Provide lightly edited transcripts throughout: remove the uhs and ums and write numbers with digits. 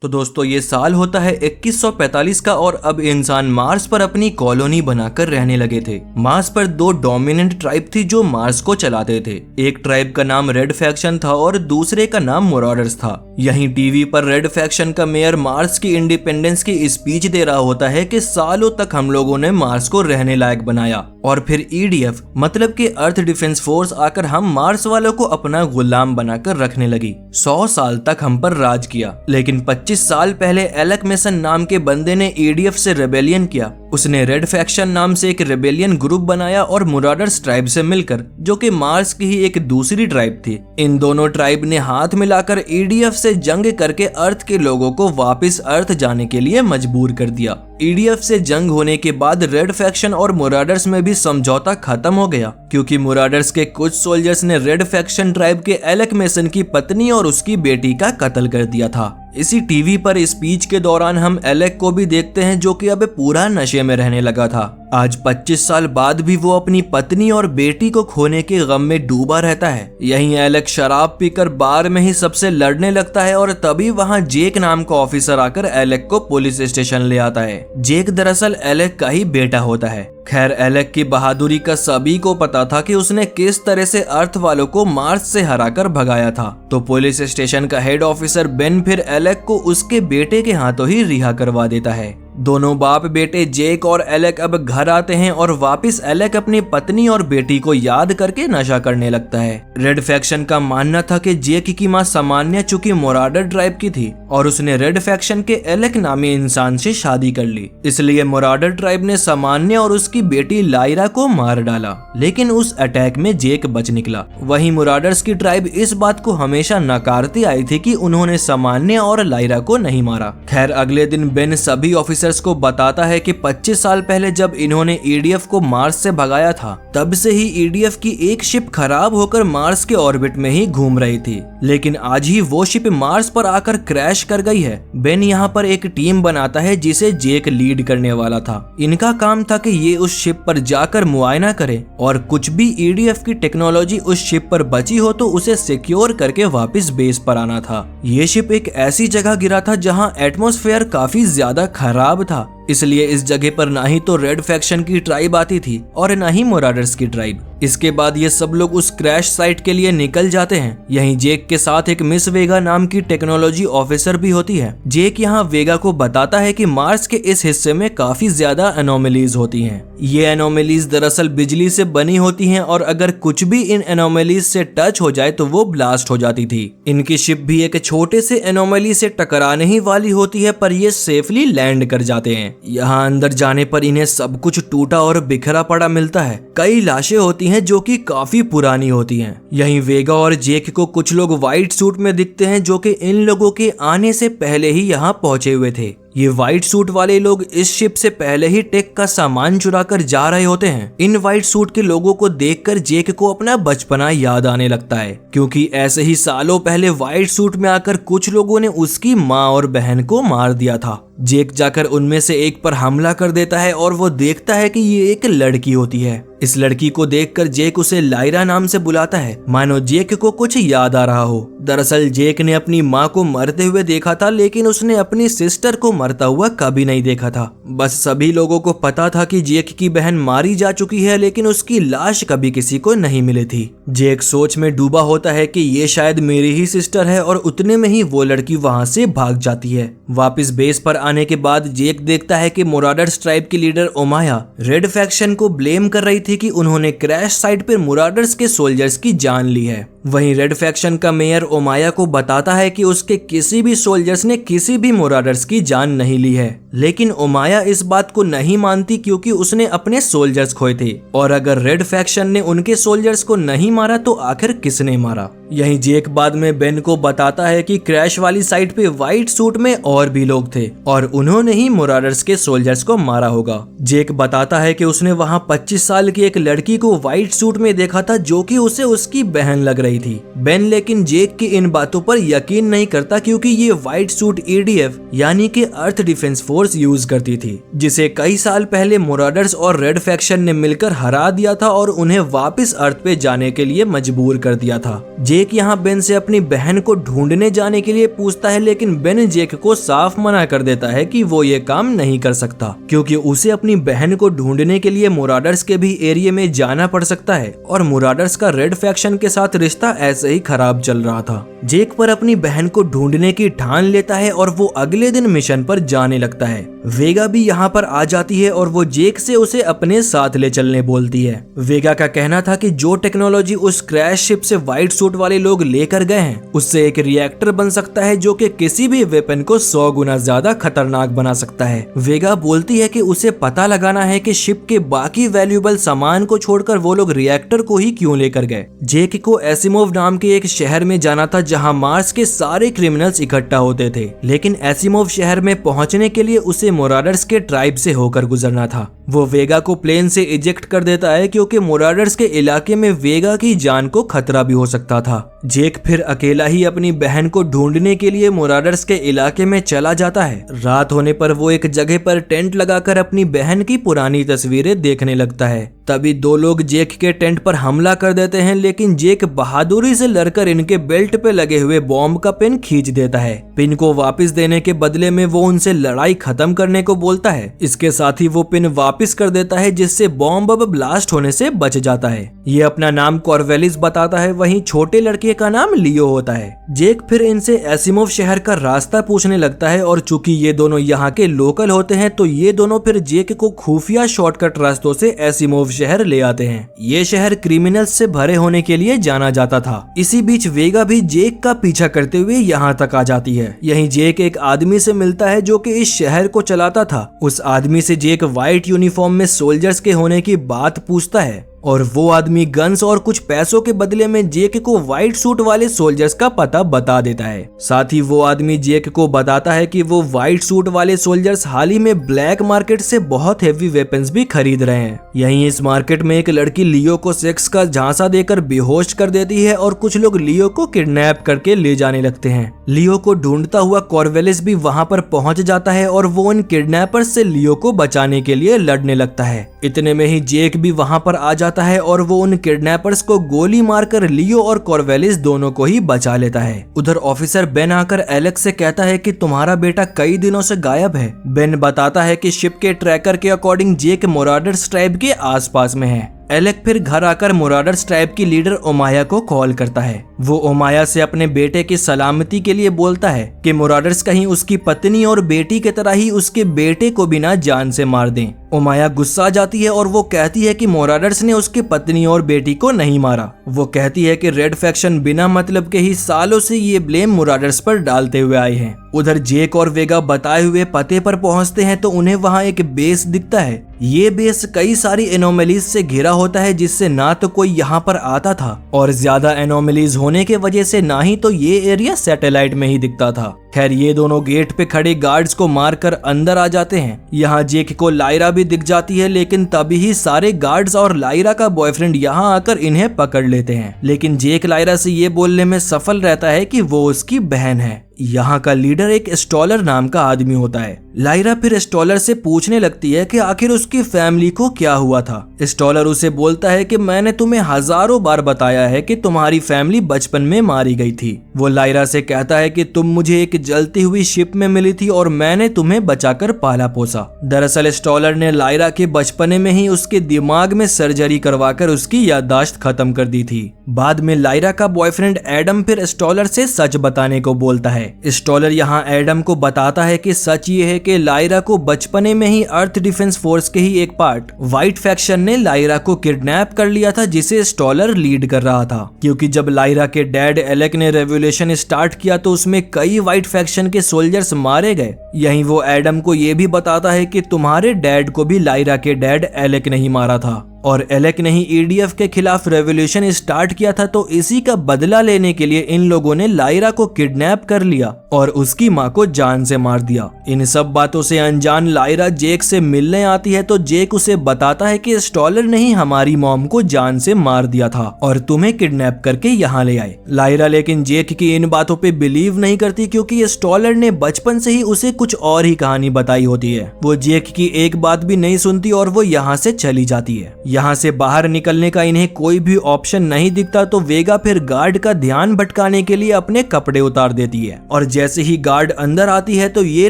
तो दोस्तों ये साल होता है 2145 का और अब इंसान मार्स पर अपनी कॉलोनी बनाकर रहने लगे थे। मार्स पर दो डोमिनेंट ट्राइब थी जो मार्स को चलाते थे। एक ट्राइब का नाम रेड फैक्शन था और दूसरे का नाम मोराडर्स था। यहीं टीवी पर रेड फैक्शन का मेयर मार्स की इंडिपेंडेंस की स्पीच दे रहा होता है कि सालों तक हम लोगों ने मार्स को रहने लायक बनाया और फिर ईडीएफ मतलब कि अर्थ डिफेंस फोर्स आकर हम मार्स वालों को अपना गुलाम बनाकर रखने लगी। 100 साल तक हम पर राज किया, लेकिन 25 साल पहले एलेक मेसन नाम के बंदे ने ईडीएफ से रेबेलियन किया। उसने रेड फैक्शन नाम से एक रेबेलियन ग्रुप बनाया और मोराडर्स ट्राइब से मिलकर, जो कि मार्स की ही एक दूसरी ट्राइब थी, इन दोनों ट्राइब ने हाथ मिलाकर ईडीएफ से जंग करके अर्थ के लोगों को वापस अर्थ जाने के लिए मजबूर कर दिया। ईडीएफ से जंग होने के बाद रेड फैक्शन और मोराडर्स में भी समझौता खत्म हो गया, क्योंकि मोराडर्स के कुछ सोल्जर्स ने रेड फैक्शन ट्राइब के एलेक मेसन की पत्नी और उसकी बेटी का कत्ल कर दिया था। इसी टीवी पर स्पीच के दौरान हम एलेक को भी देखते हैं, जो कि अब पूरा नशे में रहने लगा था। आज 25 साल बाद भी वो अपनी पत्नी और बेटी को खोने के गम में डूबा रहता है। यहीं एलेक शराब पीकर बार में ही सबसे लड़ने लगता है और तभी वहां जेक नाम का ऑफिसर आकर एलेक को पुलिस स्टेशन ले आता है। जेक दरअसल एलेक का ही बेटा होता है। खैर, एलेक की बहादुरी का सभी को पता था कि उसने किस तरह से अर्थ वालों को मार्स से हराकर भगाया था, तो पुलिस स्टेशन का हेड ऑफिसर बेन फिर एलेक को उसके बेटे के हाथों ही रिहा करवा देता है। दोनों बाप बेटे जेक और एलेक अब घर आते हैं और वापस एलेक अपनी पत्नी और बेटी को याद करके नशा करने लगता है। रेड फैक्शन का मानना था कि जेक की मां सामान्य चूंकि मोराडर ट्राइब की थी और उसने रेड फैक्शन के एलेक नामी इंसान से शादी कर ली, इसलिए मोराडर ट्राइब ने सामान्य और उसकी बेटी लायरा को मार डाला। लेकिन उस अटैक में जेक बच निकला। वहीं मोराडर्स की ट्राइब इस बात को हमेशा नकारती आई थी कि उन्होंने सामान्य और लायरा को नहीं मारा। खैर, अगले दिन बेन सभी ऑफिसर्स को बताता है कि 25 साल पहले जब इन्होंने ईडीएफ को मार्स से भगाया था, तब से ही ईडीएफ की एक शिप खराब होकर मार्स के ऑर्बिट में ही घूम रही थी, लेकिन आज ही वो शिप मार्स पर आकर क्रैश कर गई है। बेन यहाँ पर एक टीम बनाता है जिसे जेक लीड करने वाला था। इनका काम था कि ये उस शिप पर जाकर मुआयना करे और कुछ भी ईडीएफ की टेक्नोलॉजी उस शिप पर बची हो तो उसे सिक्योर करके वापस बेस पर आना था। ये शिप एक ऐसी जगह गिरा था जहाँ एटमॉस्फेयर काफी ज्यादा खराब था, इसलिए इस जगह पर ना ही तो रेड फैक्शन की ट्राइब आती थी और ना ही मोराडर्स की ट्राइब। इसके बाद ये सब लोग उस क्रैश साइट के लिए निकल जाते हैं। यहीं जेक के साथ एक मिस वेगा नाम की टेक्नोलॉजी ऑफिसर भी होती है। जेक यहाँ वेगा को बताता है कि मार्स के इस हिस्से में काफी ज्यादा एनोमलीज होती हैं। ये एनोमलीज दरअसल बिजली से बनी होती हैं और अगर कुछ भी इन एनोमलीज से टच हो जाए तो वो ब्लास्ट हो जाती थी। इनकी शिप भी एक छोटे से एनोमली से टकराने ही वाली होती है, पर ये सेफली लैंड कर जाते हैं। यहाँ अंदर जाने पर इन्हें सब कुछ टूटा और बिखरा पड़ा मिलता है। कई लाशें होती हैं जो कि काफी पुरानी होती हैं। यहीं वेगा और जेक को कुछ लोग व्हाइट सूट में दिखते हैं जो कि इन लोगों के आने से पहले ही यहाँ पहुंचे हुए थे। ये व्हाइट सूट वाले लोग इस शिप से पहले ही टेक का सामान चुरा कर जा रहे होते हैं। इन व्हाइट सूट के लोगों को देखकर जेक को अपना बचपना याद आने लगता है, क्योंकि ऐसे ही सालों पहले व्हाइट सूट में आकर कुछ लोगों ने उसकी माँ और बहन को मार दिया था। जेक जाकर उनमें से एक पर हमला कर देता है और वो देखता है कि ये एक लड़की होती है। इस लड़की को देखकर जेक उसे लायरा नाम से बुलाता है, मानो जेक को कुछ याद आ रहा हो। दरअसल जेक ने अपनी माँ को मरते हुए देखा था, लेकिन उसने अपनी सिस्टर को मरता हुआ कभी नहीं देखा था। बस सभी लोगों को पता था कि जेक की बहन मारी जा चुकी है, लेकिन उसकी लाश कभी किसी को नहीं मिली थी। जेक सोच में डूबा होता है कि ये शायद मेरी ही सिस्टर है और उतने में ही वो लड़की वहाँ से भाग जाती है। वापस बेस पर आने के बाद जेक देखता है कि मोराडर्स ट्राइब की लीडर ओमाया रेड फैक्शन को ब्लेम कर रही थी कि उन्होंने क्रैश साइट पर मोराडर्स के सोल्जर्स की जान ली है। वहीं रेड फैक्शन का मेयर ओमाया को बताता है कि उसके किसी भी सोल्जर्स ने किसी भी मोराडर्स की जान नहीं ली है, लेकिन ओमाया इस बात को नहीं मानती क्योंकि उसने अपने सोल्जर्स खोए थे और अगर रेड फैक्शन ने उनके सोल्जर्स को नहीं मारा तो आखिर किसने मारा। यहीं जेक बाद में बेन को बताता है कि क्रैश वाली साइट पे व्हाइट सूट में और भी लोग थे और उन्होंने ही मोराडर्स के सोल्जर्स को मारा होगा। जेक बताता है कि उसने वहां 25 साल की एक लड़की को व्हाइट सूट में देखा था जो कि उसे उसकी बहन लग रही रही थी। बेन लेकिन जेक की इन बातों पर यकीन नहीं करता क्योंकि ये व्हाइट सूट EDF यानी कि अर्थ डिफेंस फोर्स यूज करती थी, जिसे कई साल पहले मोराडर्स और रेड फैक्शन ने मिलकर हरा दिया था और उन्हें वापस अर्थ पे जाने के लिए मजबूर कर दिया था। जेक यहाँ बेन से अपनी बहन को ढूंढने जाने के लिए पूछता है, लेकिन बेन जेक को साफ मना कर देता है कि वो ये काम नहीं कर सकता क्योंकि उसे अपनी बहन को ढूंढने के लिए मोराडर्स के भी एरिया में जाना पड़ सकता है और मोराडर्स का रेड फैक्शन के साथ रिश्ता ऐसे ही खराब चल रहा था। जेक पर अपनी बहन को ढूंढने की ठान लेता है और वो अगले दिन मिशन पर जाने लगता है। वेगा भी यहाँ पर आ जाती है और वो जेक से उसे अपने साथ ले चलने बोलती है। वेगा का कहना था कि जो टेक्नोलॉजी उस क्रैश शिप से व्हाइट सूट वाले लोग लेकर गए हैं उससे एक रिएक्टर बन सकता है जो कि किसी भी वेपन को 100 गुना ज्यादा खतरनाक बना सकता है। वेगा बोलती है कि उसे पता लगाना है कि शिप के बाकी वैल्यूएबल सामान को छोड़कर वो लोग रिएक्टर को ही क्यों लेकर गए। जेक को एसिमोव नाम के एक शहर में जाना था जहां मार्स के सारे क्रिमिनल्स इकट्ठा होते थे, लेकिन एसिमोव शहर में पहुंचने के लिए उसे मोराडर्स के ट्राइब से होकर गुजरना था। वो वेगा को प्लेन से इजेक्ट कर देता है क्योंकि मोराडर्स के इलाके में वेगा की जान को खतरा भी हो सकता था। जेक फिर अकेला ही अपनी बहन को ढूंढने के लिए मोराडर्स के इलाके में चला जाता है। रात होने पर वो एक जगह पर टेंट लगाकर अपनी बहन की पुरानी तस्वीरें देखने लगता है। तभी दो लोग जेक के टेंट पर हमला कर देते हैं, लेकिन जेक बहादुरी से लड़कर इनके बेल्ट पे लगे हुए बॉम्ब का पिन खींच देता है। पिन को वापस देने के बदले में वो उनसे लड़ाई खत्म करने को बोलता है। इसके साथ ही वो पिन वापस कर देता है जिससे बॉम्ब अब ब्लास्ट होने से बच जाता है। ये अपना नाम कॉर्वेलिस बताता है, वहीं छोटे लड़के का नाम लियो होता है। जेक फिर इनसे एसिमोव शहर का रास्ता पूछने लगता है और चूंकि ये दोनों यहाँ के लोकल होते हैं तो ये दोनों फिर जेक को खुफिया शॉर्टकट रास्तों से एसिमोव शहर ले आते हैं। ये शहर क्रिमिनल्स से भरे होने के लिए जाना जाता था। इसी बीच वेगा भी जेक का पीछा करते हुए यहाँ तक आ जाती है। यहीं जेक एक आदमी से मिलता है जो कि इस शहर को चलाता था। उस आदमी से जेक व्हाइट यूनिफॉर्म में सोल्जर्स के होने की बात पूछता है और वो आदमी गन्स और कुछ पैसों के बदले में जेक को व्हाइट सूट वाले सोल्जर्स का पता बता देता है। साथ ही वो आदमी जेक को बताता है कि वो व्हाइट सूट वाले सोल्जर्स हाल ही में ब्लैक मार्केट से बहुत हेवी वेपन्स भी खरीद रहे हैं। यहीं इस मार्केट में एक लड़की लियो को सेक्स का झांसा देकर बेहोश कर देती है और कुछ लोग लियो को किडनैप करके ले जाने लगते हैं। लियो को ढूंढता हुआ कॉर्वेलिस भी वहां पर पहुंच जाता है और वो उन किडनैपर्स से लियो को बचाने के लिए लड़ने लगता है। इतने में ही जेक भी वहां पर आ जाता है और वो उन किडनैपर्स को गोली मारकर लियो और कॉर्वेलिस दोनों को ही बचा लेता है। उधर ऑफिसर बेन आकर एलेक्स से कहता है कि तुम्हारा बेटा कई दिनों से गायब है। बेन बताता है कि शिप के ट्रैकर के अकॉर्डिंग जेक मोराडर्स ट्राइब के आसपास में है। एलेक फिर घर आकर मोराडर्स ट्राइब की लीडर ओमाया को कॉल करता है। वो ओमाया से अपने बेटे की सलामती के लिए बोलता है कि मोराडर्स कहीं उसकी पत्नी और बेटी की तरह ही उसके बेटे को बिना जान से मार दें। ओमाया गुस्सा जाती है और वो कहती है कि मोराडर्स ने उसकी पत्नी और बेटी को नहीं मारा। वो कहती है कि रेड फैक्शन बिना मतलब के ही सालों से ये ब्लेम मोराडर्स पर डालते हुए आए हैं। उधर जेक और वेगा बताए हुए पते पर पहुंचते हैं तो उन्हें वहां एक बेस दिखता है। ये बेस कई सारी एनोमलीज से घिरा होता है जिससे ना तो कोई यहाँ पर आता था और ज्यादा एनोमलीज होने के वजह से ना ही तो ये एरिया सैटेलाइट में ही दिखता था। खैर ये दोनों गेट पे खड़े गार्ड्स को मारकर अंदर आ जाते हैं। यहाँ जेक को लायरा भी दिख जाती है, लेकिन तभी ही सारे गार्ड्स और लायरा का बॉयफ्रेंड यहाँ आकर इन्हें पकड़ लेते हैं। लेकिन जेक लायरा से ये बोलने में सफल रहता है कि वो उसकी बहन है। यहाँ का लीडर एक स्टॉलर नाम का आदमी होता है। लायरा फिर स्टॉलर से पूछने लगती है कि आखिर उसकी फैमिली को क्या हुआ था। स्टॉलर उसे बोलता है कि मैंने तुम्हें हजारों बार बताया है कि तुम्हारी फैमिली बचपन में मारी गई थी। वो लायरा से कहता है कि तुम मुझे एक जलती हुई शिप में मिली थी और मैंने तुम्हें बचाकर पाला पोसा। दरअसल स्टॉलर ने लायरा के बचपने में ही उसके दिमाग में सर्जरी करवाकर उसकी याददाश्त खत्म कर दी थी। बाद में लायरा का बॉयफ्रेंड एडम फिर स्टॉलर से सच बताने को बोलता है। स्टॉलर यहाँ एडम को बताता है कि सच ये है कि लायरा को बचपने में ही अर्थ डिफेंस फोर्स के ही एक पार्ट व्हाइट फैक्शन ने लायरा को किडनैप कर लिया था, जिसे स्टॉलर लीड कर रहा था। क्योंकि जब लायरा के डैड एलेक ने रेवोल्यूशन स्टार्ट किया तो उसमें कई व्हाइट फैक्शन के सोल्जर्स मारे गए। यहीं वो एडम को ये भी बताता है कि तुम्हारे डैड को भी लायरा के डैड एलेक नहीं मारा था। और एलेक ने ही ईडीएफ के खिलाफ रेवोल्यूशन स्टार्ट किया था, तो इसी का बदला लेने के लिए इन लोगों ने लायरा को किडनैप कर लिया और उसकी माँ को जान से मार दिया। इन सब बातों से अनजान लायरा जेक से मिलने आती है, तो जेक उसे बताता है कि स्टॉलर ने ही हमारी मॉम को जान से मार दिया था और तुम्हें किडनैप करके यहाँ ले आए। लायरा लेकिन जेक की इन बातों पे बिलीव नहीं करती, क्योंकि स्टॉलर ने बचपन से ही उसे कुछ और ही कहानी बताई होती है। वो जेक की एक बात भी नहीं सुनती और वो यहाँ से चली जाती है। यहाँ से बाहर निकलने का इन्हें कोई भी ऑप्शन नहीं दिखता, तो वेगा फिर गार्ड का ध्यान भटकाने के लिए अपने कपड़े उतार देती है और जैसे ही गार्ड अंदर आती है तो ये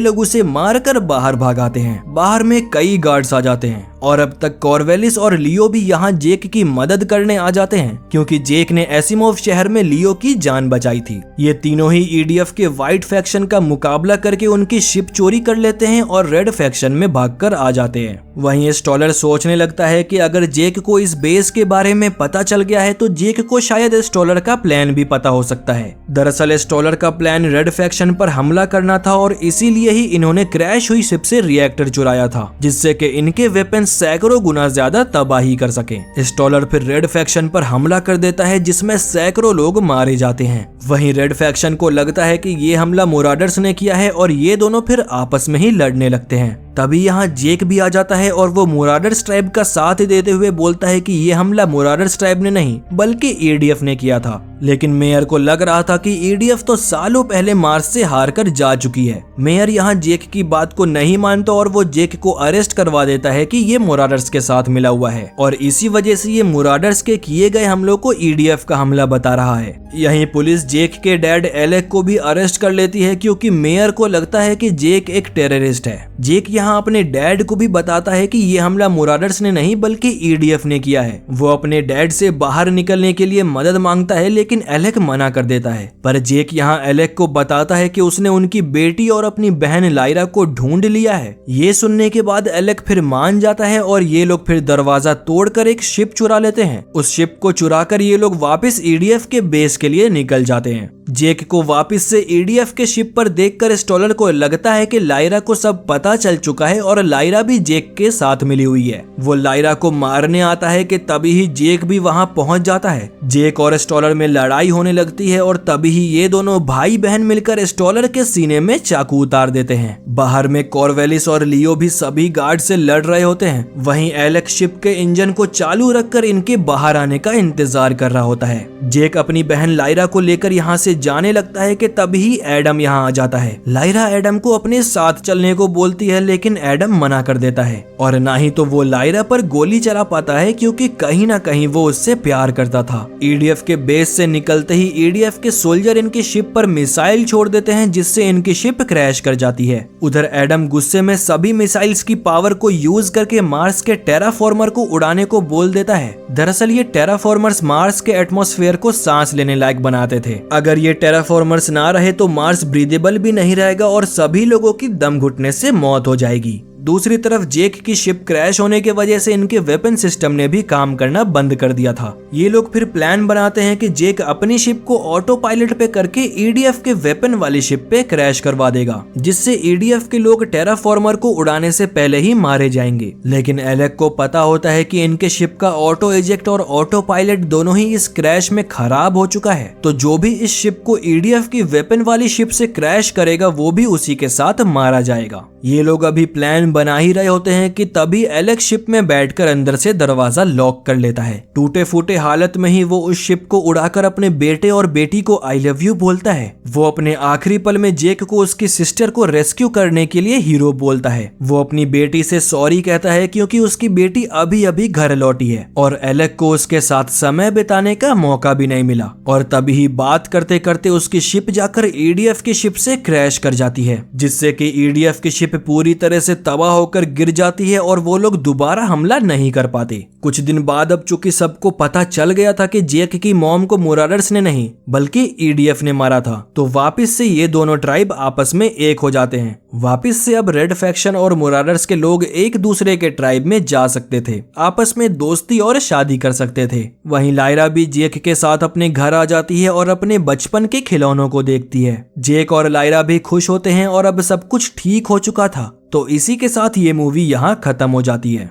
लोग उसे मारकर बाहर भागाते हैं। बाहर में कई गार्ड्स आ जाते हैं और अब तक कॉर्वेलिस और लियो भी यहाँ जेक की मदद करने आ जाते हैं, क्योंकि जेक ने एसिमोव शहर में लियो की जान बचाई थी। ये तीनों ही ईडीएफ के व्हाइट फैक्शन का मुकाबला करके उनकी शिप चोरी कर लेते हैं और रेड फैक्शन में भागकर आ जाते हैं। वहीं स्टॉलर सोचने लगता है कि अगर जेक को इस बेस के बारे में पता चल गया है तो जेक को शायद स्टॉलर का प्लान भी पता हो सकता है। दरअसल स्टॉलर का प्लान रेड फैक्शन पर हमला करना था और इसीलिए ही इन्होंने क्रैश हुई शिप से रिएक्टर चुराया था, जिससे कि इनके वेपन सैकड़ों गुना ज्यादा तबाही कर सके। स्टॉलर फिर रेड फैक्शन पर हमला कर देता है, जिसमें सैकड़ों लोग मारे जाते हैं। वहीं रेड फैक्शन को लगता है कि ये हमला मोराडर्स ने किया है और ये दोनों फिर आपस में ही लड़ने लगते हैं। तभी यहाँ जेक भी आ जाता है और वो मोराडर्स ट्राइब का साथ देते हुए बोलता है कि ये हमला मोराडर्स ट्राइब ने नहीं बल्कि ईडीएफ ने किया था। लेकिन मेयर को लग रहा था कि ईडीएफ तो सालों पहले मार्स से हार कर जा चुकी है। मेयर यहाँ जेक की बात को नहीं मानता और वो जेक को अरेस्ट करवा देता है कि ये मोराडर्स के साथ मिला हुआ है और इसी वजह से ये मोराडर्स के किए गए हमलों को ईडीएफ का हमला बता रहा है। यहीं पुलिस जेक के डैड एलेक को भी अरेस्ट कर लेती है, क्योंकि मेयर को लगता है कि जेक एक टेररिस्ट है। जेक यहाँ अपने डैड को भी बताता है कि ये हमला मोराडर्स ने नहीं बल्कि ईडीएफ ने किया है। वो अपने डैड से बाहर निकलने के लिए मदद मांगता है, लेकिन एलेक मना कर देता है। पर जेक यहाँ एलेक को बताता है कि उसने उनकी बेटी और अपनी बहन लायरा को ढूंढ लिया है। ये सुनने के बाद एलेक फिर मान जाता है और ये लोग फिर दरवाजा तोड़कर एक शिप चुरा लेते हैं। उस शिप को चुराकर ये लोग वापस ईडीएफ के बेस के लिए निकल जाते हैं। जेक को वापस से ईडीएफ के शिप पर देखकर स्टॉलर को लगता है कि लायरा को सब पता चल चुका है और लायरा भी जेक के साथ मिली हुई है। वो लायरा को मारने आता है कि तभी ही जेक भी वहां पहुंच जाता है। जेक और स्टॉलर में लड़ाई होने लगती है और तभी ही ये दोनों भाई बहन मिलकर स्टॉलर के सीने में चाकू उतार देते हैं। बाहर में कॉर्वेलिस और लियो भी सभी गार्ड से लड़ रहे होते हैं। वहीं एलेक शिप के इंजन को चालू रखकर इनके बाहर आने का इंतजार कर रहा होता है। जेक अपनी बहन लायरा को लेकर यहाँ से जाने लगता है कि तभी एडम यहाँ आ जाता है। लायरा एडम को अपने साथ चलने को बोलती है, लेकिन एडम मना कर देता है और ना ही तो वो लायरा पर गोली चला पाता है, क्योंकि कहीं ना कहीं वो उससे प्यार करता था। ईडीएफ के बेस से निकलते ही ईडीएफ के सोल्जर इनकी शिप पर मिसाइल छोड़ देते हैं, जिससे इनकी शिप क्रैश कर जाती है। उधर एडम गुस्से में सभी मिसाइल्स की पावर को यूज करके मार्स के टेराफॉर्मर को उड़ाने को बोल देता है। दरअसल ये टेराफॉर्मर्स मार्स के एटमॉस्फेयर को सांस लेने लायक बनाते थे। अगर ये टेराफॉर्मर्स ना रहे तो मार्स ब्रीदेबल भी नहीं रहेगा और सभी लोगों की दम घुटने से मौत हो जाएगी। दूसरी तरफ जेक की शिप क्रैश होने की वजह से इनके वेपन सिस्टम ने भी काम करना बंद कर दिया था। ये लोग फिर प्लान बनाते हैं कि जेक अपनी शिप को ऑटो पायलट पे करके ईडीएफ के वेपन वाली शिप पे क्रैश करवा देगा, जिससे ईडीएफ के लोग टेराफॉर्मर को उड़ाने से पहले ही मारे जाएंगे। लेकिन एलेक को पता होता है कि इनके शिप का ऑटो इजेक्ट और ऑटो पायलट दोनों ही इस क्रैश में खराब हो चुका है, तो जो भी इस शिप को ईडीएफ की वेपन वाली शिप से क्रैश करेगा वो भी उसी के साथ मारा जाएगा। ये लोग अभी प्लान बना ही रहे होते हैं कि तभी एलेक शिप में बैठकर अंदर से दरवाजा लॉक कर लेता है। टूटे फूटे हालत में ही वो उस शिप को उड़ाकर अपने बेटे और बेटी को आई लव यू बोलता है। वो अपने आखिरी पल में जेक को उसकी सिस्टर को रेस्क्यू करने के लिए हीरो बोलता है। वो अपनी बेटी से सॉरी कहता है क्योंकि उसकी बेटी अभी अभी घर लौटी है और एलेक को उसके साथ समय बिताने का मौका भी नहीं मिला। और तभी ही बात करते करते उसकी शिप जाकर ईडीएफ की शिप से क्रैश कर जाती है, जिससे कि ईडीएफ की शिप पूरी तरह से तबाह होकर गिर जाती है और वो लोग दोबारा हमला नहीं कर पाते। कुछ दिन बाद अब चूंकि सबको पता चल गया था कि जेक की मॉम को मोराडर्स ने नहीं बल्कि ईडीएफ ने मारा था, तो वापस से ये दोनों ट्राइब आपस में एक हो जाते हैं। वापस से अब रेड फैक्शन और मोराडर्स के लोग एक दूसरे के ट्राइब में जा सकते थे, आपस में दोस्ती और शादी कर सकते थे। वहीं लायरा भी जेक के साथ अपने घर आ जाती है और अपने बचपन के खिलौनों को देखती है। जेक और लायरा भी खुश होते हैं और अब सब कुछ ठीक हो चुका था। तो इसी के साथ ये मूवी यहाँ खत्म हो जाती है।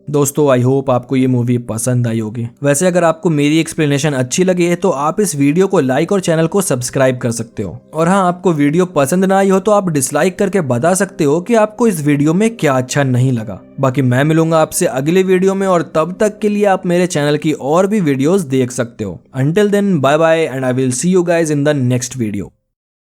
दोस्तों आई होप आपको ये मूवी पसंद आई होगी। वैसे अगर आपको मेरी एक्सप्लेनेशन अच्छी लगी है तो आप इस वीडियो को लाइक और चैनल को सब्सक्राइब कर सकते हो। और हाँ, आपको वीडियो पसंद ना आई हो तो आप डिसलाइक करके बता सकते हो कि आपको इस वीडियो में क्या अच्छा नहीं लगा। बाकी मैं मिलूंगा आपसे अगले वीडियो में, और तब तक के लिए आप मेरे चैनल की और भी वीडियोस देख सकते हो। Until then bye bye and I will see you guys in the next video.